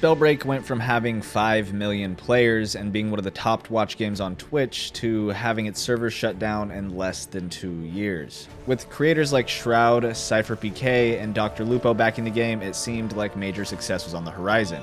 Spellbreak went from having 5 million players and being one of the top watched games on Twitch to having its servers shut down in less than 2 years. With creators like Shroud, CypherPK, and Dr. Lupo backing the game, it seemed like major success was on the horizon.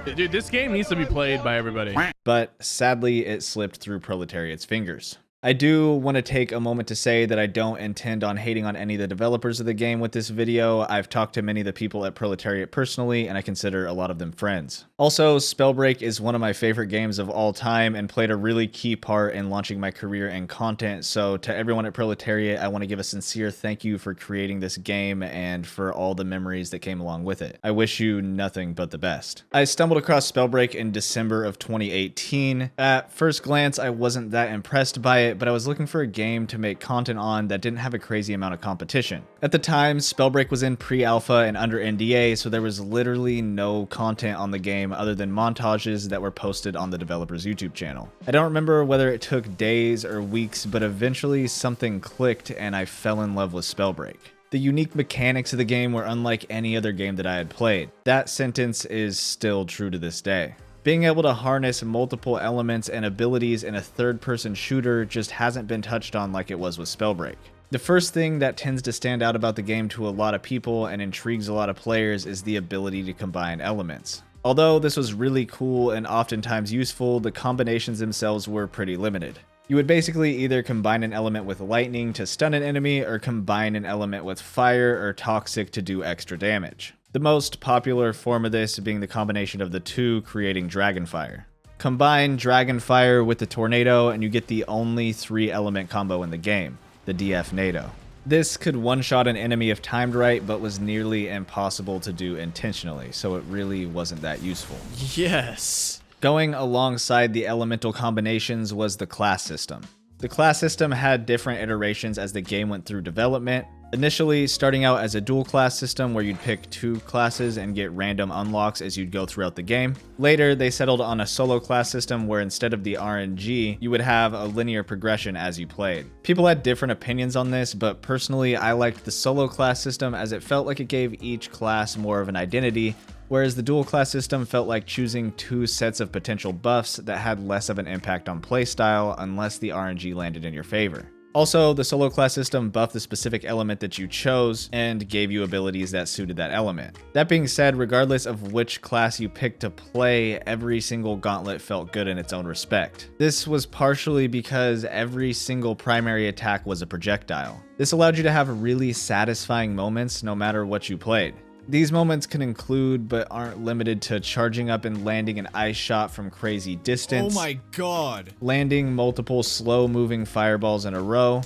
Dude, this game needs to be played by everybody. But sadly, it slipped through Proletariat's fingers. I do want to take a moment to say that I don't intend on hating on any of the developers of the game with this video. I've talked to many of the people at Proletariat personally, and I consider a lot of them friends. Also, Spellbreak is one of my favorite games of all time and played a really key part in launching my career in content, so to everyone at Proletariat, I want to give a sincere thank you for creating this game and for all the memories that came along with it. I wish you nothing but the best. I stumbled across Spellbreak in December of 2018. At first glance, I wasn't that impressed by it, but I was looking for a game to make content on that didn't have a crazy amount of competition. At the time, Spellbreak was in pre-alpha and under NDA, so there was literally no content on the game other than montages that were posted on the developer's YouTube channel. I don't remember whether it took days or weeks, but eventually something clicked and I fell in love with Spellbreak. The unique mechanics of the game were unlike any other game that I had played. That sentence is still true to this day. Being able to harness multiple elements and abilities in a third-person shooter just hasn't been touched on like it was with Spellbreak. The first thing that tends to stand out about the game to a lot of people and intrigues a lot of players is the ability to combine elements. Although this was really cool and oftentimes useful, the combinations themselves were pretty limited. You would basically either combine an element with lightning to stun an enemy or combine an element with fire or toxic to do extra damage. The most popular form of this being the combination of the two, creating Dragonfire. Combine Dragonfire with the Tornado and you get the only 3-element combo in the game, the DF NATO. This could one-shot an enemy if timed right, but was nearly impossible to do intentionally, so it really wasn't that useful. Yes. Going alongside the elemental combinations was the class system. The class system had different iterations as the game went through development. Initially, starting out as a dual class system where you'd pick 2 classes and get random unlocks as you'd go throughout the game. Later, they settled on a solo class system where instead of the RNG, you would have a linear progression as you played. People had different opinions on this, but personally, I liked the solo class system as it felt like it gave each class more of an identity, whereas the dual class system felt like choosing 2 sets of potential buffs that had less of an impact on playstyle unless the RNG landed in your favor. Also, the solo class system buffed the specific element that you chose and gave you abilities that suited that element. That being said, regardless of which class you picked to play, every single gauntlet felt good in its own respect. This was partially because every single primary attack was a projectile. This allowed you to have really satisfying moments no matter what you played. These moments can include, but aren't limited to, charging up and landing an ice shot from crazy distance. Oh my god. Landing multiple slow-moving fireballs in a row.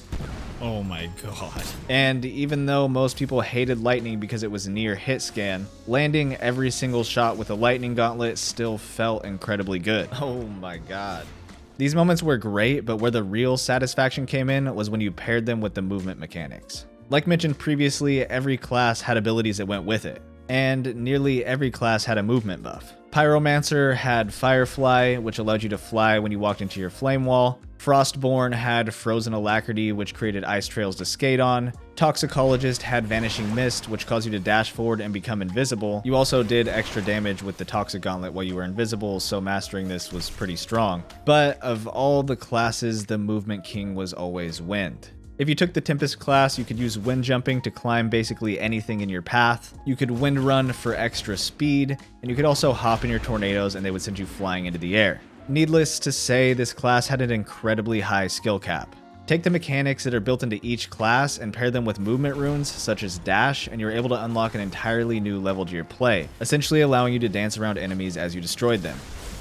Oh my god. And even though most people hated lightning because it was near hit scan, landing every single shot with a lightning gauntlet still felt incredibly good. Oh my god. These moments were great, but where the real satisfaction came in was when you paired them with the movement mechanics. Like mentioned previously, every class had abilities that went with it, and nearly every class had a movement buff. Pyromancer had Firefly, which allowed you to fly when you walked into your flame wall. Frostborn had Frozen Alacrity, which created ice trails to skate on. Toxicologist had Vanishing Mist, which caused you to dash forward and become invisible. You also did extra damage with the Toxic Gauntlet while you were invisible, so mastering this was pretty strong. But of all the classes, the Movement King was always Wind. If you took the Tempest class, you could use wind jumping to climb basically anything in your path. You could wind run for extra speed, and you could also hop in your tornadoes and they would send you flying into the air. Needless to say, this class had an incredibly high skill cap. Take the mechanics that are built into each class and pair them with movement runes such as dash, and you're able to unlock an entirely new level to your play, essentially allowing you to dance around enemies as you destroyed them.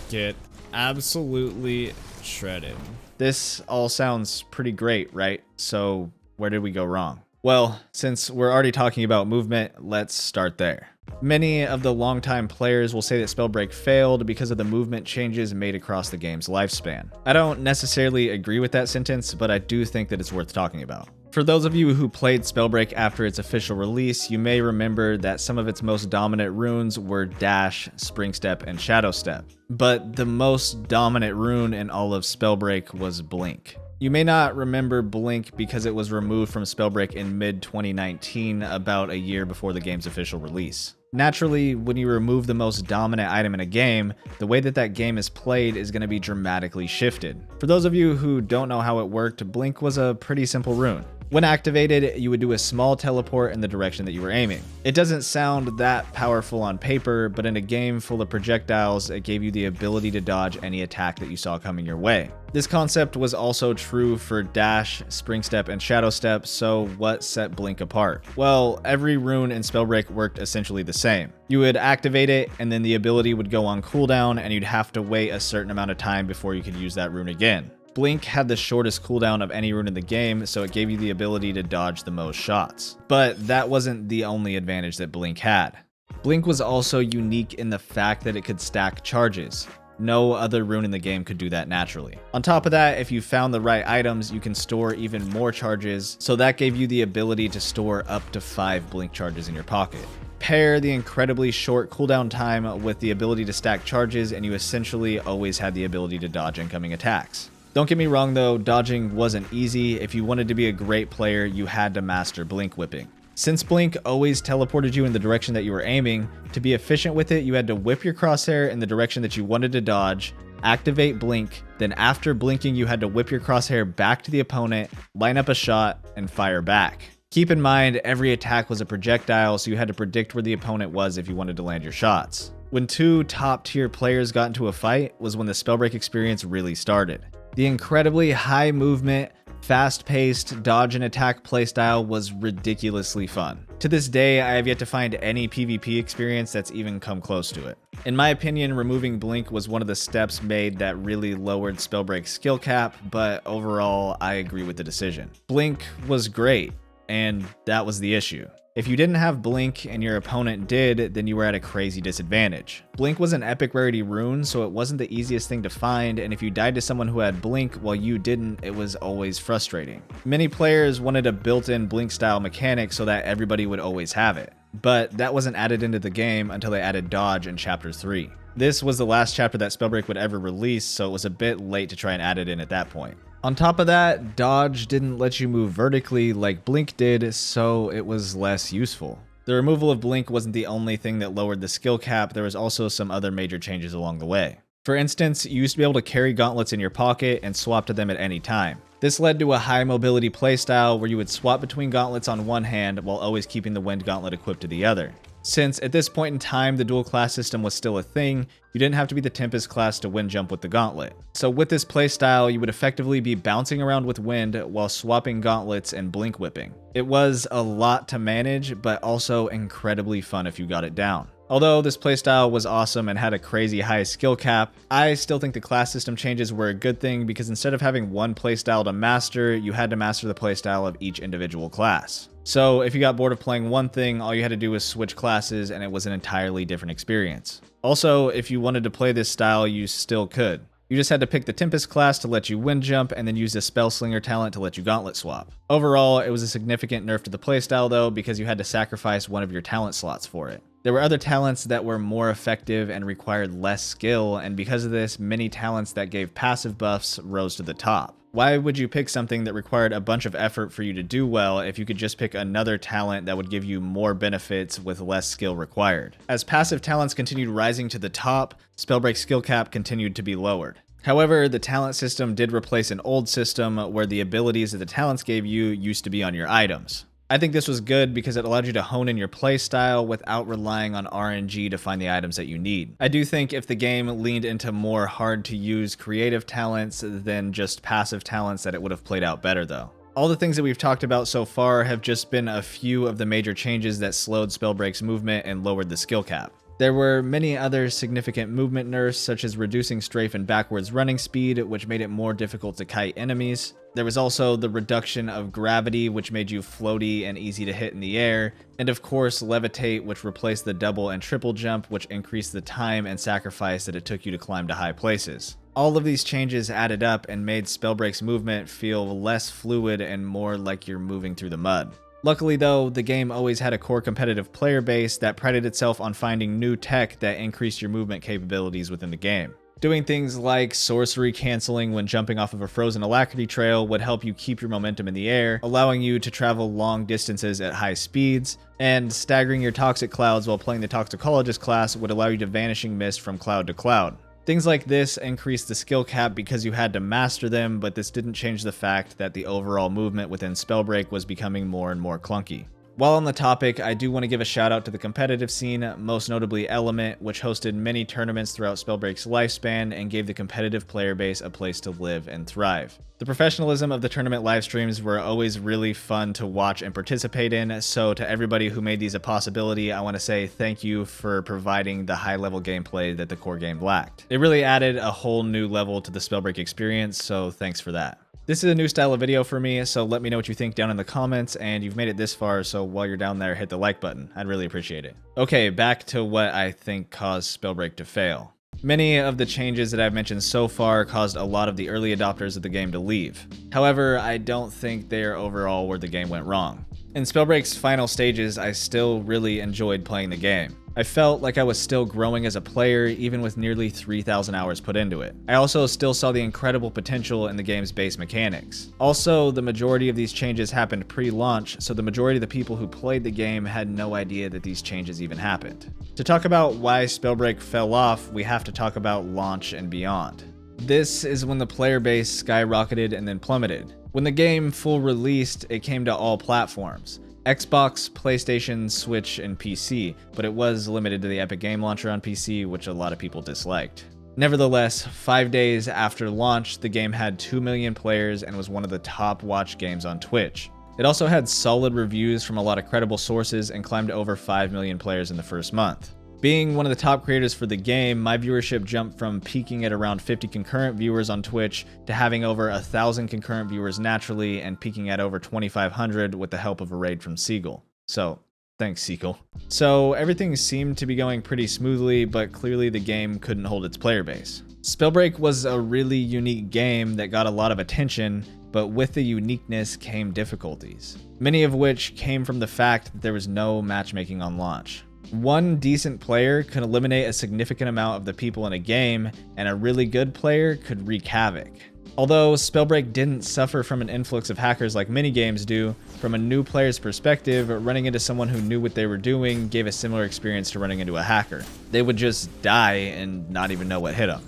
Get absolutely shredded. This all sounds pretty great, right? So where did we go wrong? Well, since we're already talking about movement, let's start there. Many of the longtime players will say that Spellbreak failed because of the movement changes made across the game's lifespan. I don't necessarily agree with that sentence, but I do think that it's worth talking about. For those of you who played Spellbreak after its official release, you may remember that some of its most dominant runes were Dash, Spring Step, and Shadow Step. But the most dominant rune in all of Spellbreak was Blink. You may not remember Blink because it was removed from Spellbreak in mid-2019, about a year before the game's official release. Naturally, when you remove the most dominant item in a game, the way that that game is played is going to be dramatically shifted. For those of you who don't know how it worked, Blink was a pretty simple rune. When activated, you would do a small teleport in the direction that you were aiming. It doesn't sound that powerful on paper, but in a game full of projectiles, it gave you the ability to dodge any attack that you saw coming your way. This concept was also true for Dash, Spring Step, and Shadow Step, so what set Blink apart? Well, every rune in Spellbreak worked essentially the same. You would activate it, and then the ability would go on cooldown, and you'd have to wait a certain amount of time before you could use that rune again. Blink had the shortest cooldown of any rune in the game, so it gave you the ability to dodge the most shots. But that wasn't the only advantage that Blink had. Blink was also unique in the fact that it could stack charges. No other rune in the game could do that naturally. On top of that, if you found the right items, you can store even more charges, so that gave you the ability to store up to 5 Blink charges in your pocket. Pair the incredibly short cooldown time with the ability to stack charges, and you essentially always had the ability to dodge incoming attacks. Don't get me wrong though, dodging wasn't easy. If you wanted to be a great player, you had to master Blink whipping. Since Blink always teleported you in the direction that you were aiming, to be efficient with it, you had to whip your crosshair in the direction that you wanted to dodge, activate Blink, then after blinking you had to whip your crosshair back to the opponent, line up a shot, and fire back. Keep in mind, every attack was a projectile, so you had to predict where the opponent was if you wanted to land your shots. When two top tier players got into a fight was when the Spellbreak experience really started. The incredibly high movement, fast-paced dodge and attack playstyle was ridiculously fun. To this day, I have yet to find any PvP experience that's even come close to it. In my opinion, removing Blink was one of the steps made that really lowered Spellbreak's skill cap, but overall, I agree with the decision. Blink was great, and that was the issue. If you didn't have Blink and your opponent did, then you were at a crazy disadvantage. Blink was an epic rarity rune, so it wasn't the easiest thing to find, and if you died to someone who had Blink while you didn't, it was always frustrating. Many players wanted a built-in Blink style mechanic so that everybody would always have it, but that wasn't added into the game until they added dodge in Chapter 3. This was the last chapter that Spellbreak would ever release, so it was a bit late to try and add it in at that point. On top of that, dodge didn't let you move vertically like Blink did, so it was less useful. The removal of Blink wasn't the only thing that lowered the skill cap, there was also some other major changes along the way. For instance, you used to be able to carry gauntlets in your pocket and swap to them at any time. This led to a high mobility playstyle where you would swap between gauntlets on one hand while always keeping the wind gauntlet equipped to the other. Since at this point in time the dual class system was still a thing, you didn't have to be the Tempest class to wind jump with the gauntlet. So with this playstyle, you would effectively be bouncing around with wind while swapping gauntlets and Blink whipping. It was a lot to manage, but also incredibly fun if you got it down. Although this playstyle was awesome and had a crazy high skill cap, I still think the class system changes were a good thing because instead of having one playstyle to master, you had to master the playstyle of each individual class. So if you got bored of playing one thing, all you had to do was switch classes and it was an entirely different experience. Also, if you wanted to play this style, you still could. You just had to pick the Tempest class to let you wind jump and then use the Spellslinger talent to let you gauntlet swap. Overall, it was a significant nerf to the playstyle though because you had to sacrifice one of your talent slots for it. There were other talents that were more effective and required less skill, and because of this, many talents that gave passive buffs rose to the top. Why would you pick something that required a bunch of effort for you to do well if you could just pick another talent that would give you more benefits with less skill required? As passive talents continued rising to the top, Spellbreak's skill cap continued to be lowered. However, the talent system did replace an old system where the abilities that the talents gave you used to be on your items. I think this was good because it allowed you to hone in your playstyle without relying on RNG to find the items that you need. I do think if the game leaned into more hard to use creative talents than just passive talents that it would have played out better though. All the things that we've talked about so far have just been a few of the major changes that slowed Spellbreak's movement and lowered the skill cap. There were many other significant movement nerfs, such as reducing strafe and backwards running speed, which made it more difficult to kite enemies. There was also the reduction of gravity, which made you floaty and easy to hit in the air. And of course, levitate, which replaced the double and triple jump, which increased the time and sacrifice that it took you to climb to high places. All of these changes added up and made Spellbreak's movement feel less fluid and more like you're moving through the mud. Luckily though, the game always had a core competitive player base that prided itself on finding new tech that increased your movement capabilities within the game. Doing things like sorcery canceling when jumping off of a frozen alacrity trail would help you keep your momentum in the air, allowing you to travel long distances at high speeds, and staggering your toxic clouds while playing the toxicologist class would allow you to vanishing mist from cloud to cloud. Things like this increased the skill cap because you had to master them, but this didn't change the fact that the overall movement within Spellbreak was becoming more and more clunky. While on the topic, I do want to give a shout out to the competitive scene, most notably Element, which hosted many tournaments throughout Spellbreak's lifespan and gave the competitive player base a place to live and thrive. The professionalism of the tournament live streams were always really fun to watch and participate in, so to everybody who made these a possibility, I want to say thank you for providing the high-level gameplay that the core game lacked. It really added a whole new level to the Spellbreak experience, so thanks for that. This is a new style of video for me, so let me know what you think down in the comments, and you've made it this far, so while you're down there, hit the like button. I'd really appreciate it. Okay, back to what I think caused Spellbreak to fail. Many of the changes that I've mentioned so far caused a lot of the early adopters of the game to leave. However, I don't think they are overall where the game went wrong. In Spellbreak's final stages, I still really enjoyed playing the game. I felt like I was still growing as a player, even with nearly 3,000 hours put into it. I also still saw the incredible potential in the game's base mechanics. Also, the majority of these changes happened pre-launch, so the majority of the people who played the game had no idea that these changes even happened. To talk about why Spellbreak fell off, we have to talk about launch and beyond. This is when the player base skyrocketed and then plummeted. When the game full released, it came to all platforms. Xbox, PlayStation, Switch, and PC, but it was limited to the Epic Game Launcher on PC, which a lot of people disliked. Nevertheless, 5 days after launch, the game had 2 million players and was one of the top watched games on Twitch. It also had solid reviews from a lot of credible sources and climbed to over 5 million players in the first month. Being one of the top creators for the game, my viewership jumped from peaking at around 50 concurrent viewers on Twitch to having over 1,000 concurrent viewers naturally and peaking at over 2,500 with the help of a raid from Seagull. So, thanks Seagull. So everything seemed to be going pretty smoothly, but clearly the game couldn't hold its player base. Spellbreak was a really unique game that got a lot of attention, but with the uniqueness came difficulties, many of which came from the fact that there was no matchmaking on launch. One decent player could eliminate a significant amount of the people in a game, and a really good player could wreak havoc. Although Spellbreak didn't suffer from an influx of hackers like many games do, from a new player's perspective, running into someone who knew what they were doing gave a similar experience to running into a hacker. They would just die and not even know what hit them.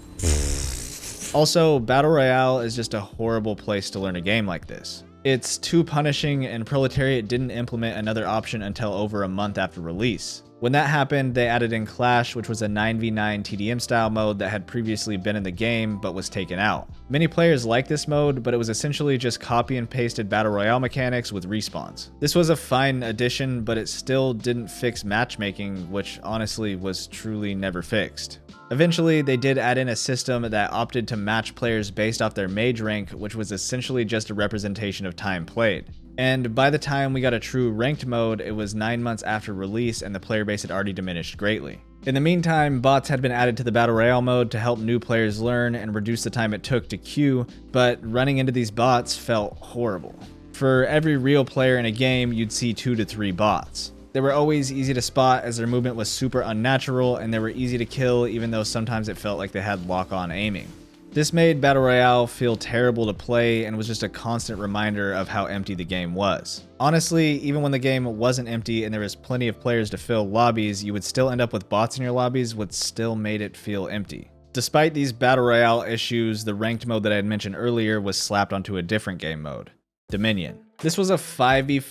Also, Battle Royale is just a horrible place to learn a game like this. It's too punishing, and Proletariat didn't implement another option until over a month after release. When that happened, they added in Clash, which was a 9v9 TDM style mode that had previously been in the game but was taken out. Many players liked this mode, but it was essentially just copy and pasted Battle Royale mechanics with respawns. This was a fine addition, but it still didn't fix matchmaking, which honestly was truly never fixed. Eventually, they did add in a system that opted to match players based off their mage rank, which was essentially just a representation of time played. And by the time we got a true ranked mode, it was 9 months after release and the player base had already diminished greatly. In the meantime, bots had been added to the Battle Royale mode to help new players learn and reduce the time it took to queue, but running into these bots felt horrible. For every real player in a game, you'd see 2 to 3 bots. They were always easy to spot as their movement was super unnatural, and they were easy to kill even though sometimes it felt like they had lock-on aiming. This made Battle Royale feel terrible to play and was just a constant reminder of how empty the game was. Honestly, even when the game wasn't empty and there was plenty of players to fill lobbies, you would still end up with bots in your lobbies, which still made it feel empty. Despite these Battle Royale issues, the ranked mode that I had mentioned earlier was slapped onto a different game mode, Dominion. This was a 5v5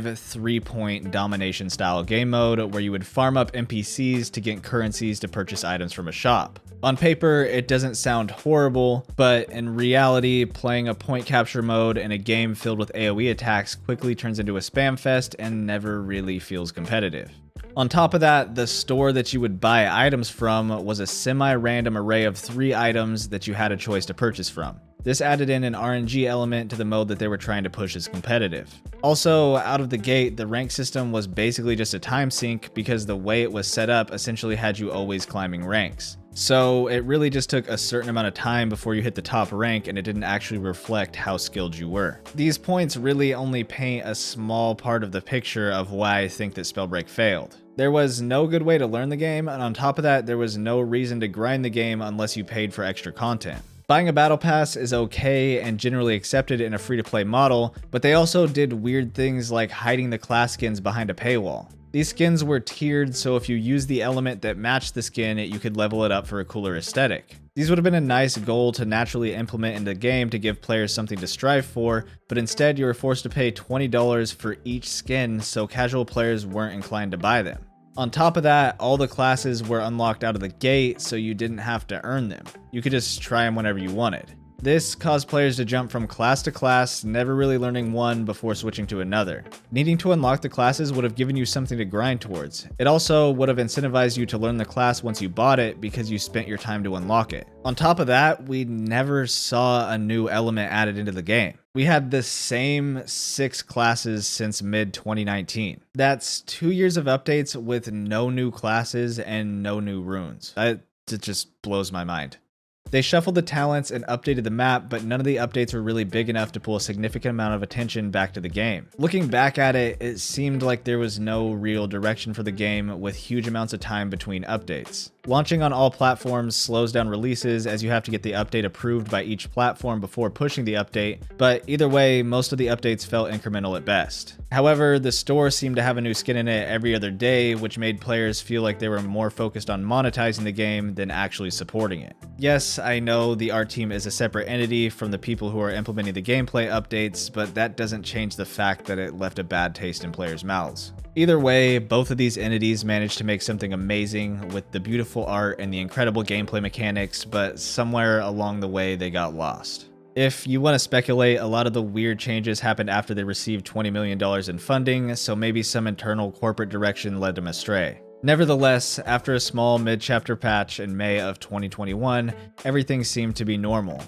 3-point domination style game mode where you would farm up NPCs to get currencies to purchase items from a shop. On paper, it doesn't sound horrible, but in reality, playing a point capture mode in a game filled with AoE attacks quickly turns into a spam fest and never really feels competitive. On top of that, the store that you would buy items from was a semi-random array of 3 items that you had a choice to purchase from. This added in an RNG element to the mode that they were trying to push as competitive. Also, out of the gate, the rank system was basically just a time sink because the way it was set up essentially had you always climbing ranks. So it really just took a certain amount of time before you hit the top rank, and it didn't actually reflect how skilled you were. These points really only paint a small part of the picture of why I think that Spellbreak failed. There was no good way to learn the game, and on top of that, there was no reason to grind the game unless you paid for extra content. Buying a battle pass is okay and generally accepted in a free-to-play model, but they also did weird things like hiding the class skins behind a paywall. These skins were tiered, so if you used the element that matched the skin, you could level it up for a cooler aesthetic. These would have been a nice goal to naturally implement in the game to give players something to strive for, but instead you were forced to pay $20 for each skin, so casual players weren't inclined to buy them. On top of that, all the classes were unlocked out of the gate, so you didn't have to earn them. You could just try them whenever you wanted. This caused players to jump from class to class, never really learning one before switching to another. Needing to unlock the classes would have given you something to grind towards. It also would have incentivized you to learn the class once you bought it because you spent your time to unlock it. On top of that, we never saw a new element added into the game. We had the same 6 classes since mid-2019. That's 2 years of updates with no new classes and no new runes. It just blows my mind. They shuffled the talents and updated the map, but none of the updates were really big enough to pull a significant amount of attention back to the game. Looking back at it, it seemed like there was no real direction for the game with huge amounts of time between updates. Launching on all platforms slows down releases as you have to get the update approved by each platform before pushing the update, but either way, most of the updates felt incremental at best. However, the store seemed to have a new skin in it every other day, which made players feel like they were more focused on monetizing the game than actually supporting it. Yes, I know the art team is a separate entity from the people who are implementing the gameplay updates, but that doesn't change the fact that it left a bad taste in players' mouths. Either way, both of these entities managed to make something amazing with the beautiful art and the incredible gameplay mechanics, but somewhere along the way they got lost. If you want to speculate, a lot of the weird changes happened after they received $20 million in funding, so maybe some internal corporate direction led them astray. Nevertheless, after a small mid-chapter patch in May of 2021, everything seemed to be normal.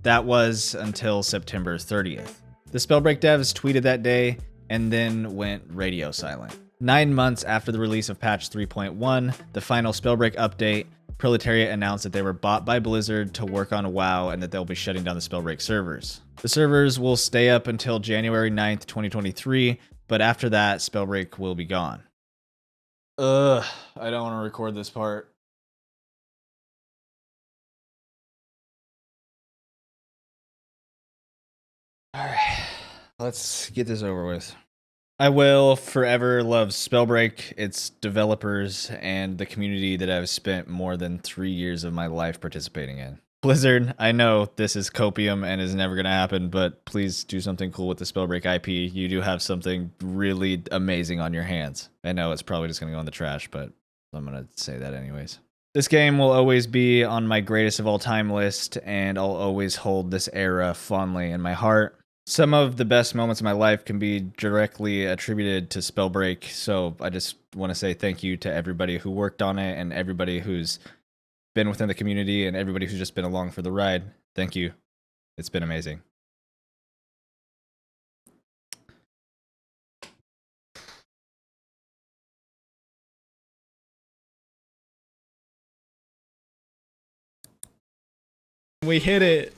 That was until September 30th. The Spellbreak devs tweeted that day, and then went radio silent. 9 months after the release of patch 3.1, the final Spellbreak update, Proletariat announced that they were bought by Blizzard to work on WoW and that they'll be shutting down the Spellbreak servers. The servers will stay up until January 9th, 2023, but after that, Spellbreak will be gone. I don't want to record this part. Alright, let's get this over with. I will forever love Spellbreak, its developers, and the community that I've spent more than 3 years of my life participating in. Blizzard, I know this is copium and is never going to happen, but please do something cool with the Spellbreak IP. You do have something really amazing on your hands. I know it's probably just going to go in the trash, but I'm going to say that anyways. This game will always be on my greatest of all time list, and I'll always hold this era fondly in my heart. Some of the best moments of my life can be directly attributed to Spellbreak, so I just want to say thank you to everybody who worked on it and everybody who's been within the community and everybody who's just been along for the ride. Thank you. It's been amazing. We hit it.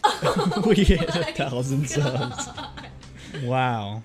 We hit 1,000 subs. Wow.